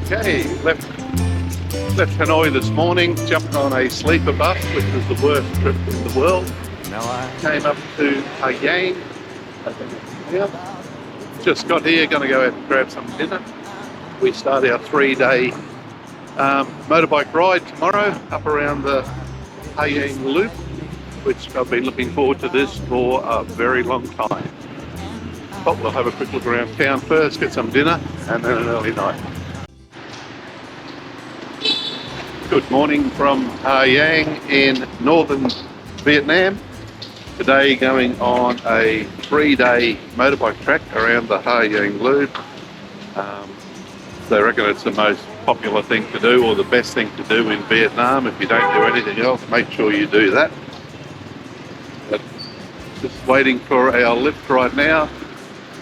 Okay, left Hanoi this morning, jumped on a sleeper bus, which was the worst trip in the world. Came up to Giang. Just got here, going to go out and grab some dinner. We start our 3-day motorbike ride tomorrow up around the Giang Loop, which I've been looking forward to this for a very long time. But we'll have a quick look around town first, get some dinner, and then an early night. Good morning from Giang in northern Vietnam. Today going on a 3-day motorbike track around the Giang Loop. They reckon it's the most popular thing to do, or the best thing to do in Vietnam. If you don't do anything else, make sure you do that. But just waiting for our lift right now.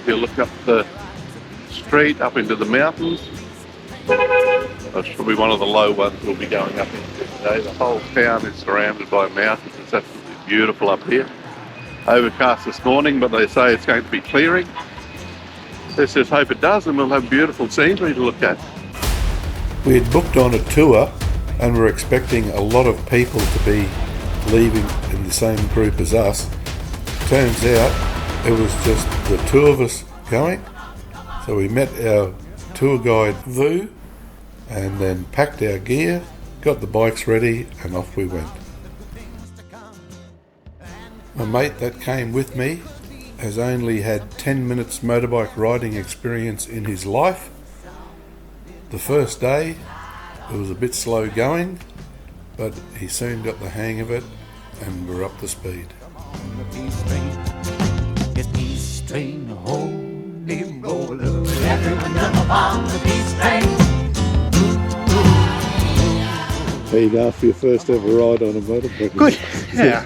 We'll look up the street, up into the mountains. That's probably one of the low ones we'll be going up into today. The whole town is surrounded by mountains. It's absolutely beautiful up here. Overcast this morning, but they say it's going to be clearing. Let's just hope it does, and we'll have beautiful scenery to look at. We had booked on a tour and were expecting a lot of people to be leaving in the same group as us. Turns out it was just the two of us going. So we met our tour guide Vu and then packed our gear, got the bikes ready, and off we went. My mate that came with me has only had 10 minutes motorbike riding experience in his life. The first day it was a bit slow going, but he soon got the hang of it and we're up to speed. How you go for your first ever ride on a motorbike? Good, yeah.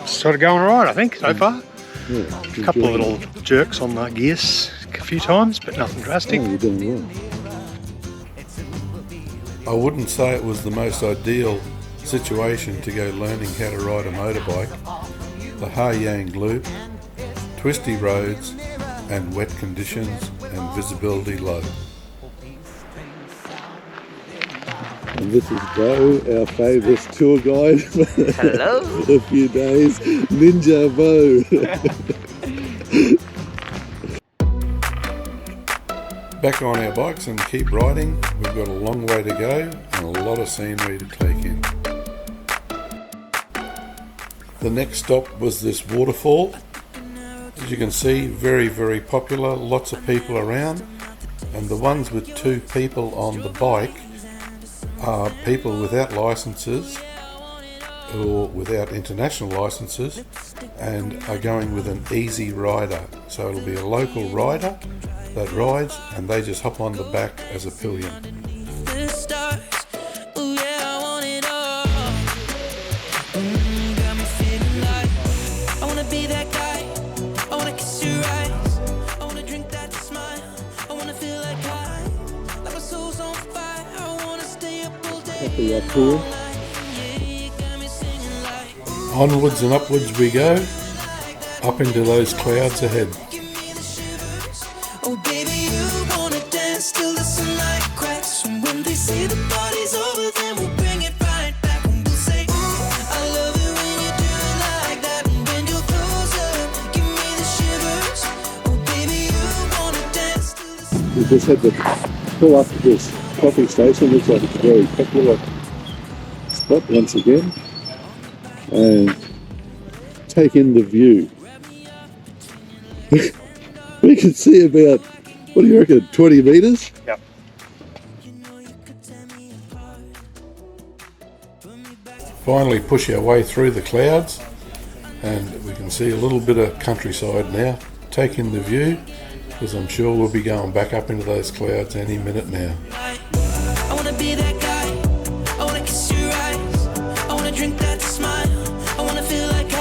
Sort of going alright, I think, so far. Yeah, A couple of little jerks on the gears a few times, but nothing drastic. Oh, you're doing well. I wouldn't say it was the most ideal situation to go learning how to ride a motorbike. The Giang Loop, twisty roads and wet conditions and visibility low. And this is Bo, our favourite tour guide for Hello. a few days. Ninja Bo. Back on our bikes and keep riding. We've got a long way to go and a lot of scenery to take in. The next stop was this waterfall. As you can see, very, very popular, lots of people around. And the ones with 2 people on the bike are people without licenses or without international licenses and are going with an easy rider. So it'll be a local rider that rides and they just hop on the back as a pillion. Happy up here. Onwards and upwards we go, up into those clouds ahead. Oh baby, you wanna dance till the sunlight cracks. And when they say the party's over, then we'll bring it right back. And we'll say, I love it when you do it like that. And when you're closer, give me the shivers. Oh baby, you wanna dance till the sunlight. We just had to pull up to this coffee station. Looks like it's a very popular spot once again. And take in the view. We can see about, what do you reckon, 20 metres? Yep. Finally push our way through the clouds and we can see a little bit of countryside now. Take in the view because I'm sure we'll be going back up into those clouds any minute now. I wanna be that guy. I wanna kiss your eyes. I wanna drink that smile. I wanna feel like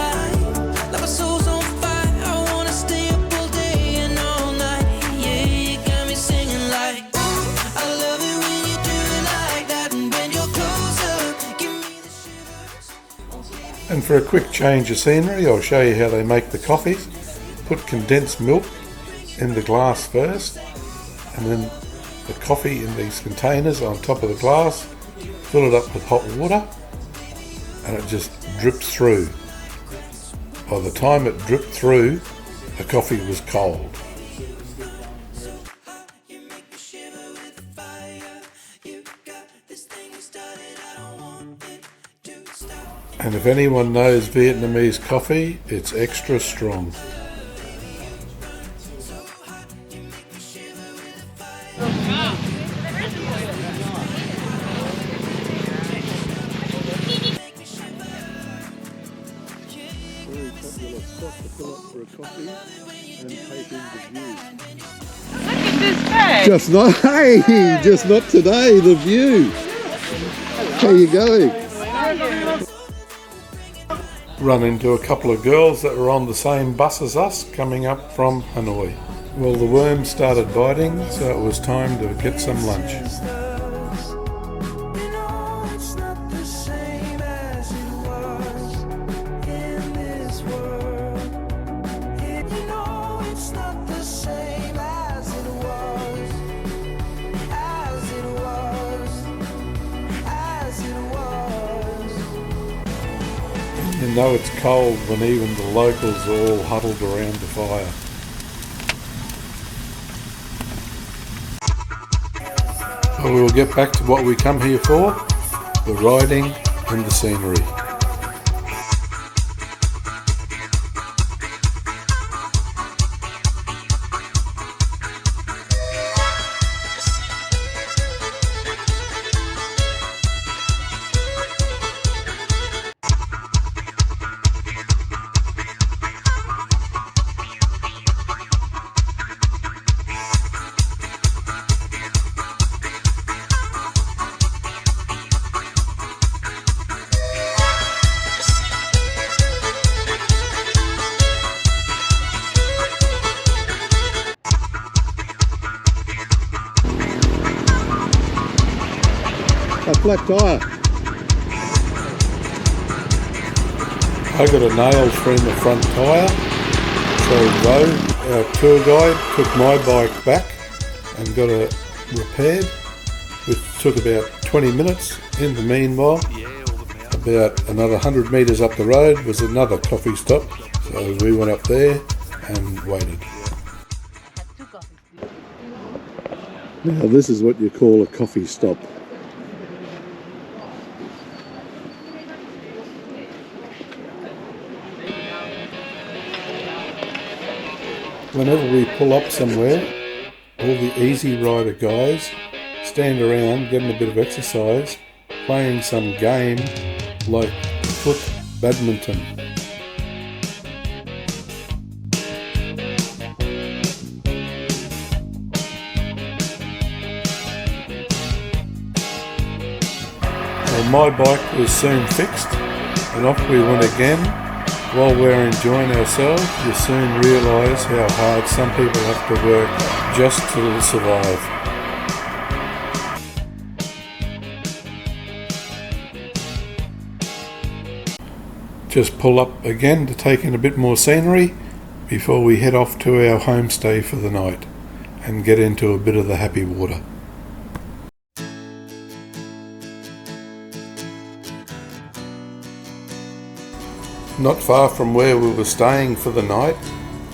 like my soul's on fire. I wanna stay up all day and all night. Yeah, you got me singing like, I love it when you do it like that. And when you're closer, give me the shivers. And for a quick change of scenery, I'll show you how they make the coffees. Put condensed milk in the glass first and then the coffee in these containers on top of the glass, fill it up with hot water, and it just drips through. By the time it dripped through, the coffee was cold. And if anyone knows Vietnamese coffee, it's extra strong. Very popular spot to pull up for a coffee and take in the view. Look at this bag. Just not today, the view. How you going? Run into a couple of girls that were on the same bus as us coming up from Hanoi. Well, the worms started biting, so it was time to get some lunch. You know it's cold when even the locals are all huddled around the fire. So we'll get back to what we come here for, the riding and the scenery. A flat tyre. I got a nail through the front tyre, so our tour guide took my bike back and got it repaired, which took about 20 minutes. In the meanwhile, about another 100 metres up the road was another coffee stop, so we went up there and waited. Now this is what you call a coffee stop. Whenever we pull up somewhere, all the easy rider guys stand around getting a bit of exercise, playing some game like foot badminton. Well, my bike was soon fixed and off we went again. While we're enjoying ourselves, you soon realise how hard some people have to work just to survive. Just pull up again to take in a bit more scenery before we head off to our homestay for the night and get into a bit of the happy water. Not far from where we were staying for the night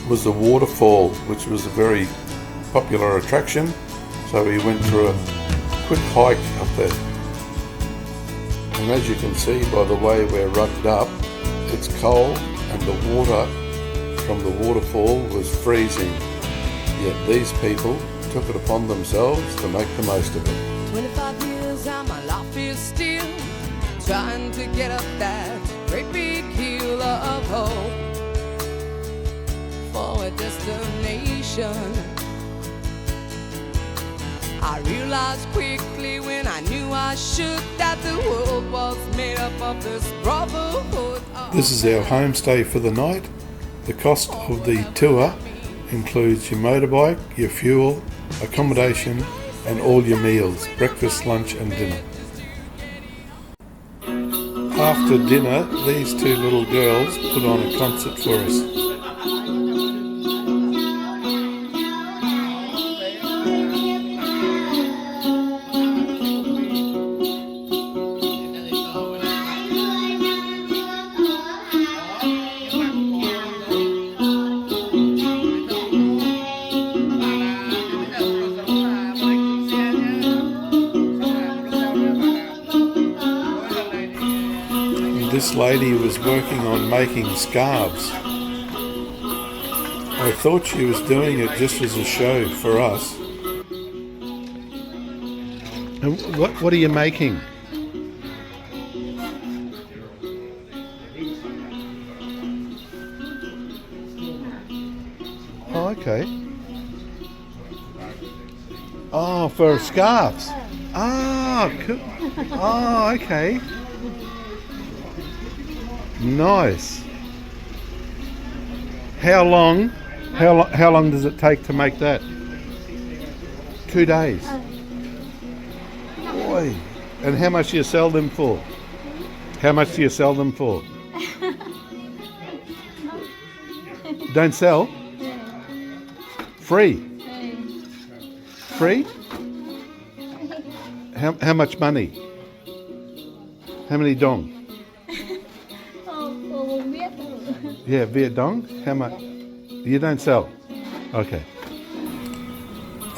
was the waterfall, which was a very popular attraction, so we went for a quick hike up there. And as you can see by the way we're rugged up, it's cold and the water from the waterfall was freezing, yet these people took it upon themselves to make the most of it. 25 years and my life is still trying to get up that great big hill of hope for a destination. I realized quickly when I knew I should that the world was made up of this brotherhood. This is our homestay for the night. The cost of the tour includes your motorbike, your fuel, accommodation and all your meals, breakfast, lunch and dinner. After dinner, these two little girls put on a concert for us. this lady was working on making scarves. I thought she was doing it just as a show for us. And what are you making? Oh, okay. Oh, for scarves. Ah, cool. Oh, okay. Nice. How long does it take to make that? 2 days. Boy. And how much do you sell them for? How much do you sell them for? Don't sell? Free? Free? How much money? How many dong? Yeah, Viet dong? How much? You don't sell? Okay.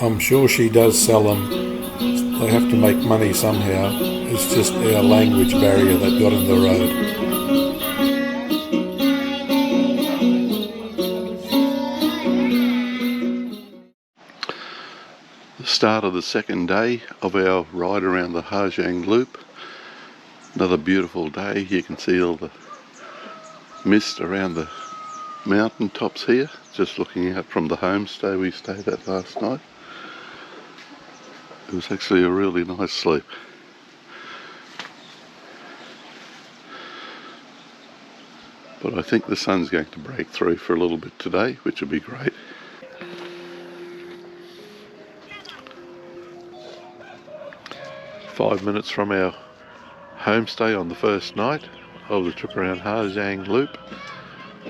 I'm sure she does sell them. They have to make money somehow. It's just our language barrier that got in the road. The start of the second day of our ride around the Giang Loop. Another beautiful day. You can see all the mist around the mountain tops here, just looking out from the homestay we stayed at last night. It was actually a really nice sleep. But I think the sun's going to break through for a little bit today, which will be great. Five minutes from our homestay on the first night of the trip around Giang Loop.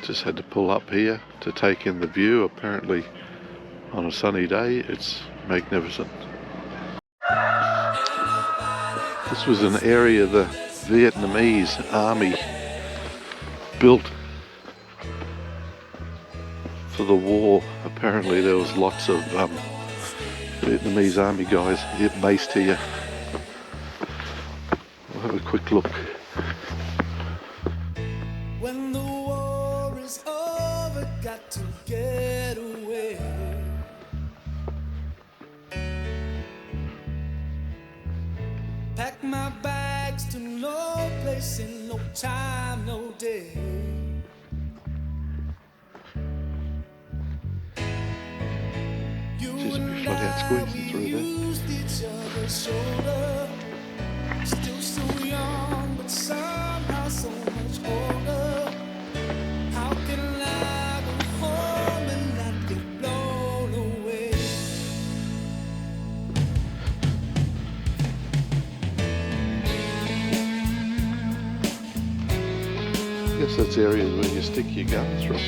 Just had to pull up here to take in the view. Apparently on a sunny day it's magnificent. This was an area the Vietnamese army built for the war. Apparently there was lots of Vietnamese army guys based here. We'll have a quick look. When the war is over, got to get away. Pack my bags to no place in no time, no day. She's a bit flat out squeezing through there. Used each other's shoulder. Still so young, but somehow so much older. How can I go home and not get blown away? I guess that's areas where you stick your guns from.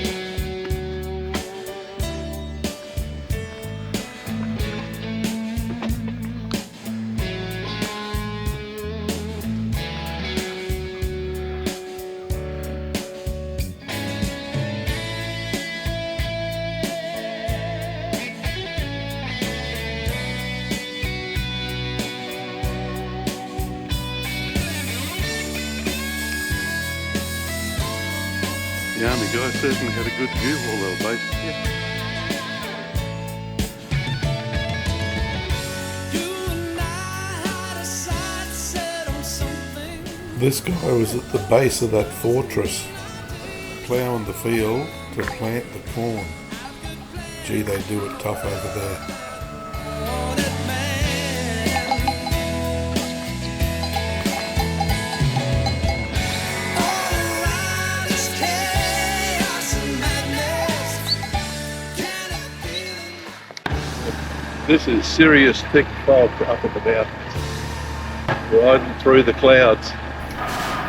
The army guys certainly had a good view while they were based here. You and I had a sight set on something. This guy was at the base of that fortress, ploughing the field to plant the corn. Gee, they do it tough over there. This is serious thick fog up at the mountains, riding through the clouds.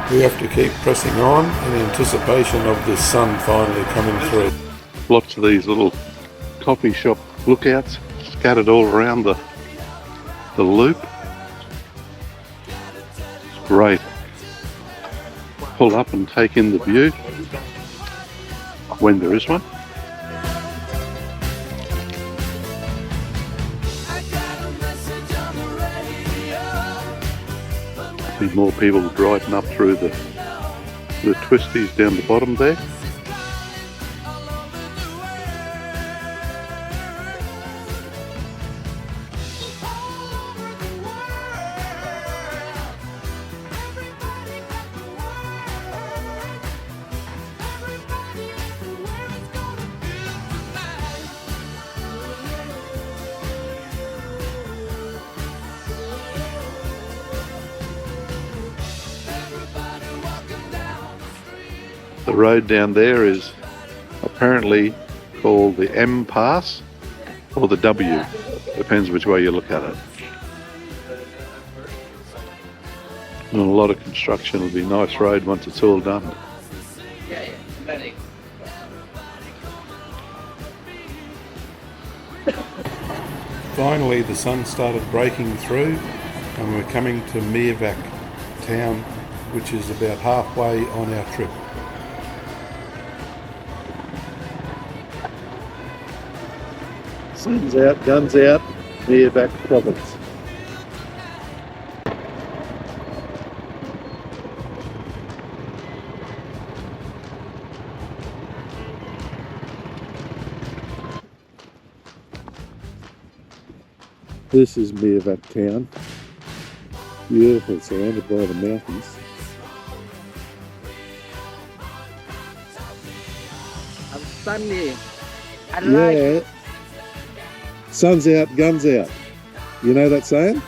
We have to keep pressing on in anticipation of the sun finally coming through. Lots of these little coffee shop lookouts scattered all around the loop. It's great. Pull up and take in the view when there is one. Be more people riding up through the the twisties down the bottom there. The road down there is apparently called the M Pass or the W, depends which way you look at it. And a lot of construction. It'll be a nice road once it's all done. Finally, the sun started breaking through and we're coming to Meervac town, which is about halfway on our trip. Sun's out, guns out, Meervac province. This is Meervac town. Beautiful, surrounded by the mountains. I'm sunny. I Yeah. Sun's out, guns out. You know that saying?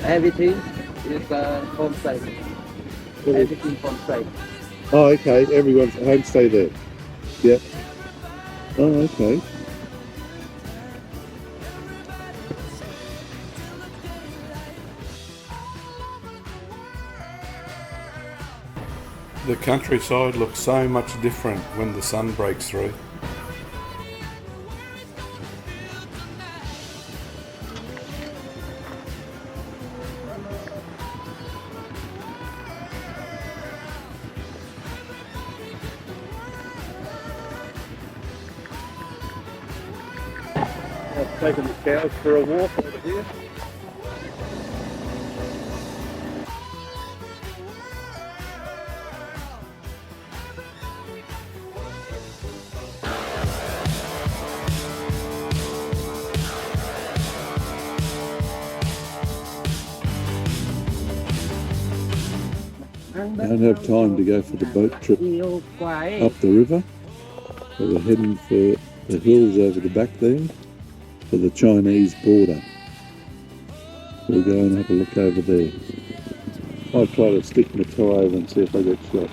Everything is home site. Everything home site. Oh, okay. Everyone's homestay there. Yep. Oh, okay. The countryside looks so much different when the sun breaks through. I've taken the cows for a walk over here. I don't have time to go for the boat trip up the river. So we're heading for the hills over the back there for the Chinese border. We'll go and have a look over there. I'll try to stick my toe over and see if I get shot.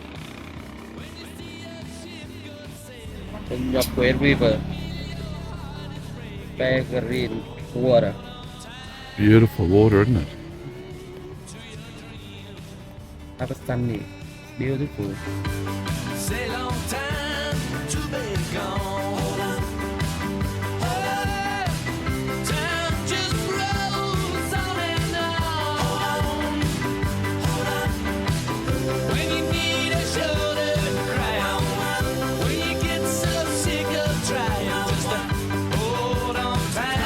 In the Quail River. Green water. Beautiful water, isn't it? Have a sunny. Beautiful. Say long time to be gone. Hold on. Time just rolls on and on. Hold on. When you need a shoulder to cry on. When you get so sick of trying. Just hold on tight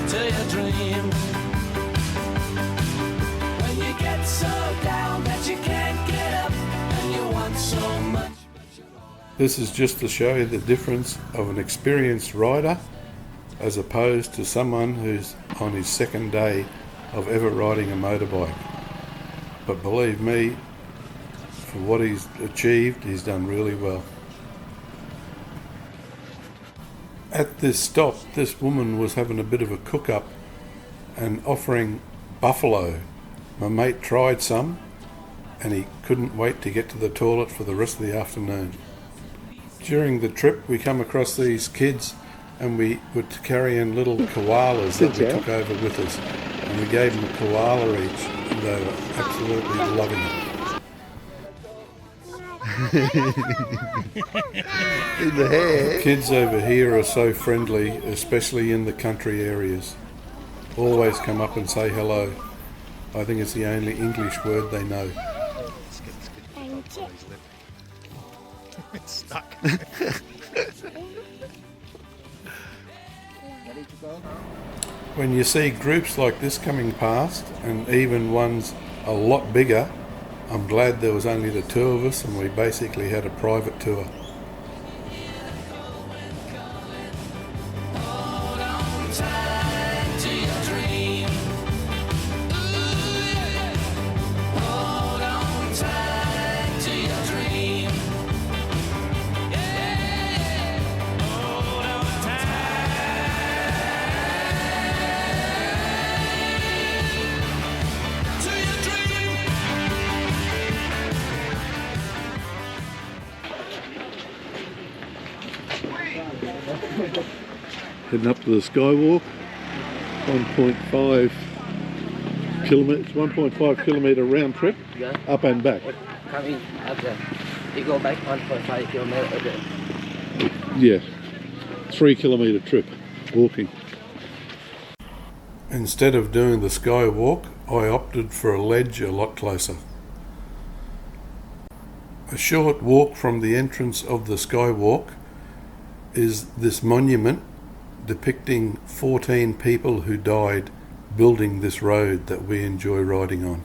to your dream. When you get so down that you can't get up and you want so much. This is just to show you the difference of an experienced rider as opposed to someone who's on his second day of ever riding a motorbike. But believe me, for what he's achieved, he's done really well. At this stop, this woman was having a bit of a cook-up and offering buffalo. My mate tried some and he couldn't wait to get to the toilet for the rest of the afternoon. During the trip we come across these kids and we were carrying little koalas that we took over with us, and we gave them a koala each and they were absolutely loving it. In the hair. Kids over here are so friendly, especially in the country areas. Always come up and say hello. I think it's the only English word they know. It's stuck. When you see groups like this coming past, and even ones a lot bigger, I'm glad there was only the two of us and we basically had a private tour. Heading up to the skywalk, 1.5 kilometres, 1.5 kilometre round trip, Yeah. up and back. Come in up there. You go back 1.5 kilometers a day. Yeah, 3 kilometre trip, walking. Instead of doing the skywalk, I opted for a ledge a lot closer. A short walk from the entrance of the skywalk is this monument depicting 14 people who died building this road that we enjoy riding on.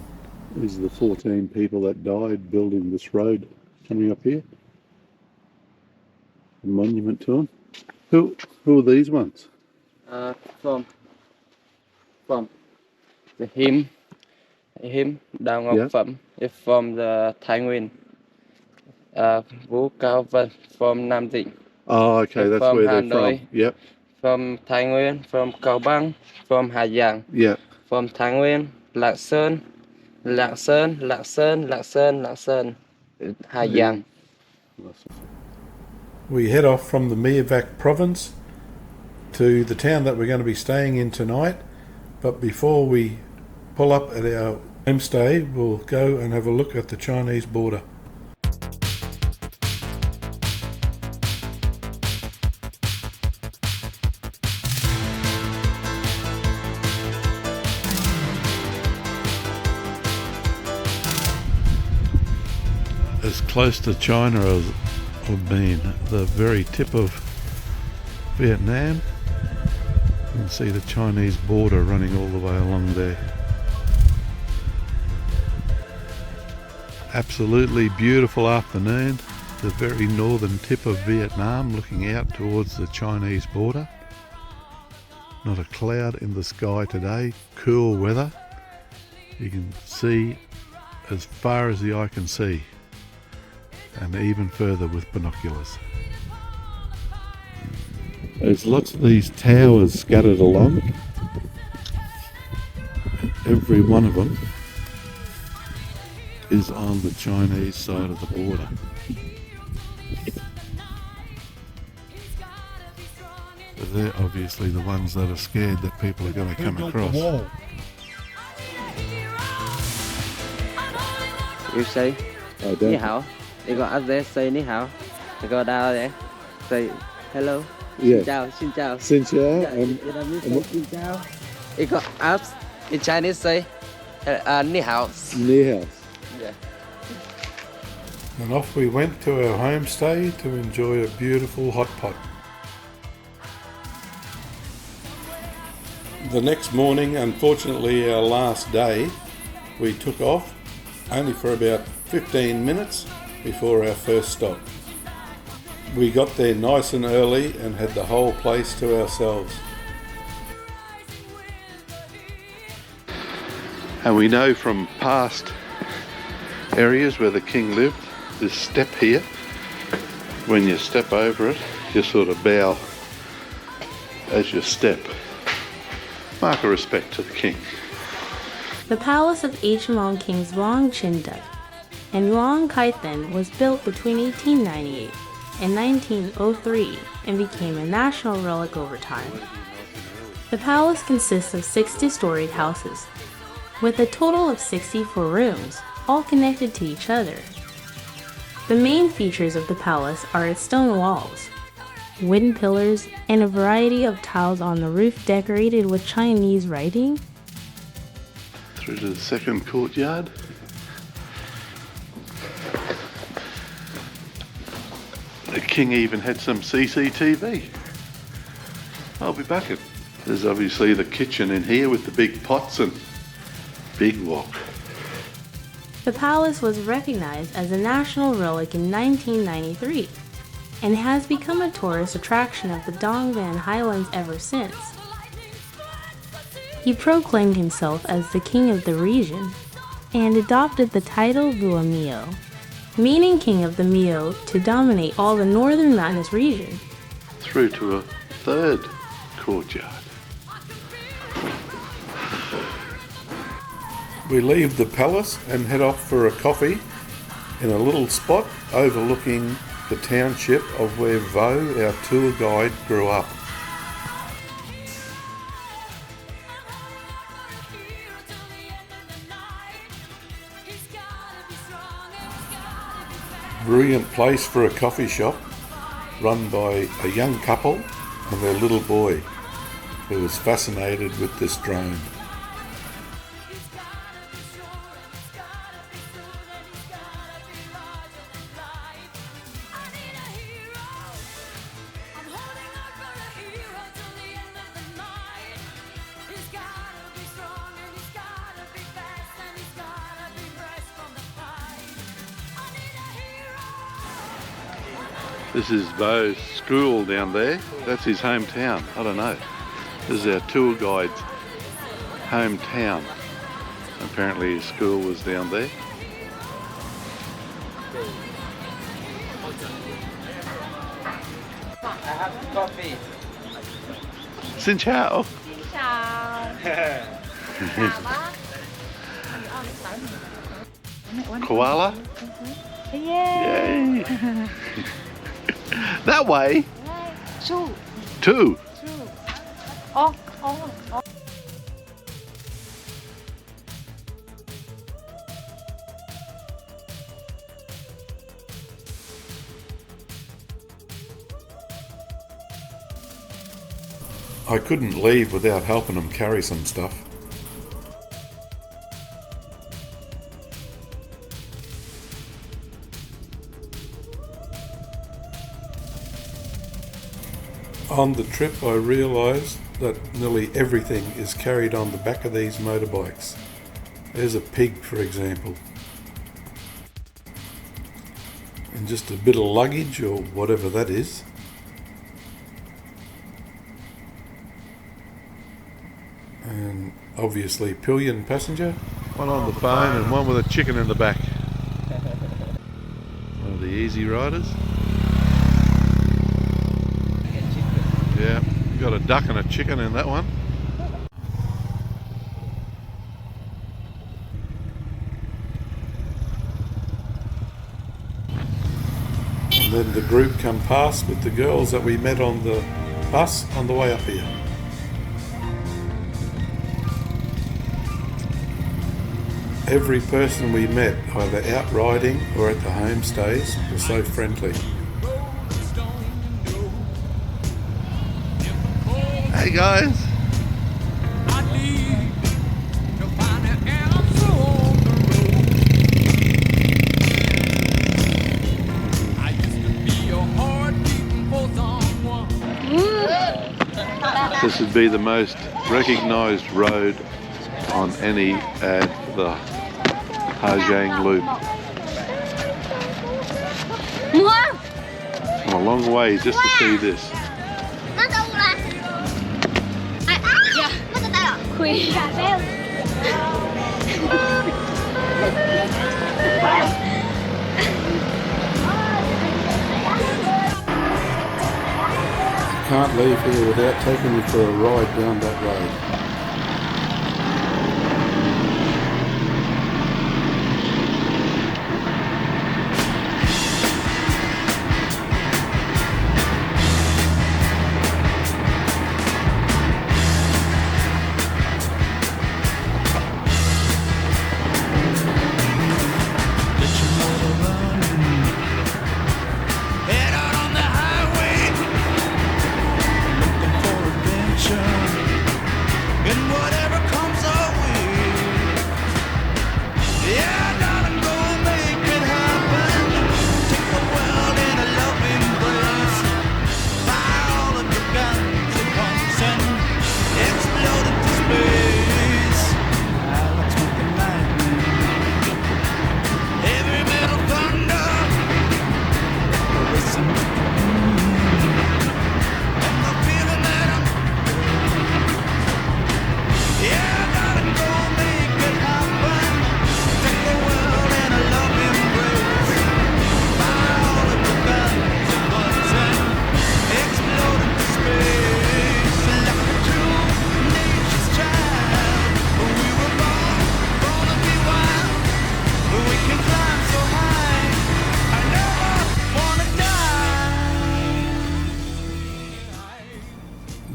These are the 14 people that died building this road coming up here. A monument to them. Who are these ones? From the hymn Đào Ngọc Yeah. Phẩm is from the Thái Nguyên. Vũ Cao Vân from Nam Định. Oh, okay, They're that's from where they're Hanoi. from. Yep, From Thái Nguyên, from Cao Bằng, from Hà Giang, yeah. from Thái Nguyên, Lạng Sơn, Hà Giang. We head off from the Miavac province to the town that we're going to be staying in tonight. But before we pull up at our homestay, we'll go and have a look at the Chinese border. As close to China as I've been, the very tip of Vietnam. You can see the Chinese border running all the way along there. Absolutely beautiful afternoon. The very northern tip of Vietnam looking out towards the Chinese border. Not a cloud in the sky today, cool weather. You can see as far as the eye can see, and even further with binoculars. There's lots of these towers scattered along. Every one of them is on the Chinese side of the border. So they're obviously the ones that are scared that people are going to come across. You say I Ni hao. You go up there, say Ni hao. You go down there, say hello. Yeah. Xin chào. Xin chào. Vietnamese say xin chào. You go up in Chinese say Ni hao. Ni hao. Yeah. And off we went to our homestay to enjoy a beautiful hot pot. The next morning, unfortunately our last day, we took off only for about 15 minutes before our first stop. We got there nice and early and had the whole place to ourselves. And we know from past areas where the king lived, this step here, when you step over it, you sort of bow as you step. Mark a respect to the king. The palace of ancient kings Luang Chinda and Luang Kaithen was built between 1898 and 1903 and became a national relic over time. The palace consists of 60-storied houses, with a total of 64 rooms, all connected to each other. The main features of the palace are its stone walls, wooden pillars, and a variety of tiles on the roof decorated with Chinese writing. Through to the second courtyard. The king even had some CCTV. I'll be back. There's obviously the kitchen in here with the big pots and big wok. The palace was recognized as a national relic in 1993 and has become a tourist attraction of the Dongban Highlands ever since. He proclaimed himself as the king of the region and adopted the title Vua Mio, meaning king of the Mio, to dominate all the northern mountainous region. Through to a third courtyard. We leave the palace and head off for a coffee in a little spot overlooking the township of where Vo, our tour guide, grew up. Brilliant place for a coffee shop run by a young couple and their little boy who was fascinated with this drone. This is Vo's school down there. That's his hometown. I don't know. This is our tour guide's hometown. Apparently his school was down there. I have coffee. Xin chào. Koala? Yay! That way? Two. I couldn't leave without helping them carry some stuff. On the trip I realised that nearly everything is carried on the back of these motorbikes. There's a pig, for example. And just a bit of luggage or whatever that is. And obviously pillion passenger. One on the phone and one with a chicken in the back. One of the easy riders. Yeah, you got a duck and a chicken in that one. And then the group come past with the girls that we met on the bus on the way up here. Every person we met, either out riding or at the homestays, was so friendly. Hey guys! This would be the most recognised road on any ad for the Giang Loop. Come a long way just to see this. Can't leave here without taking you for a ride down that road.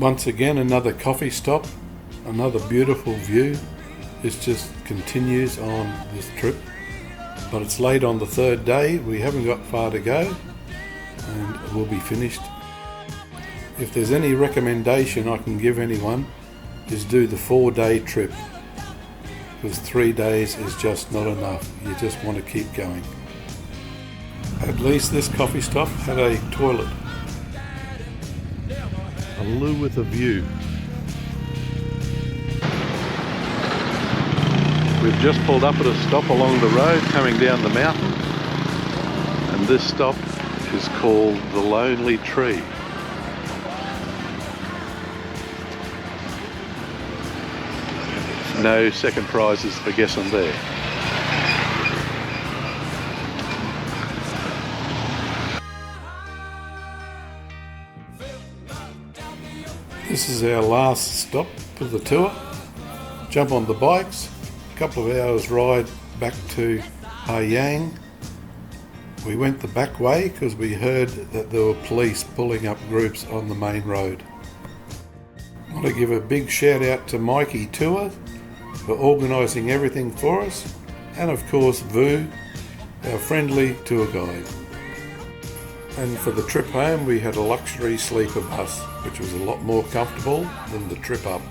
Once again, another coffee stop, another beautiful view. This just continues on this trip. But it's late on the third day, we haven't got far to go, and we'll be finished. If there's any recommendation I can give anyone, is do the 4-day trip, because 3 days is just not enough. You just want to keep going. At least this coffee stop had a toilet. A loo with a view. We've just pulled up at a stop along the road coming down the mountain, and this stop is called the Lonely Tree. No second prizes for guessing there. This is our last stop for the tour. Jump on the bikes, a couple of hours ride back to Giang. We went the back way because we heard that there were police pulling up groups on the main road. I want to give a big shout out to Mikey Tour for organising everything for us, and of course Vu, our friendly tour guide. And for the trip home we had a luxury sleeper bus, which was a lot more comfortable than the trip up.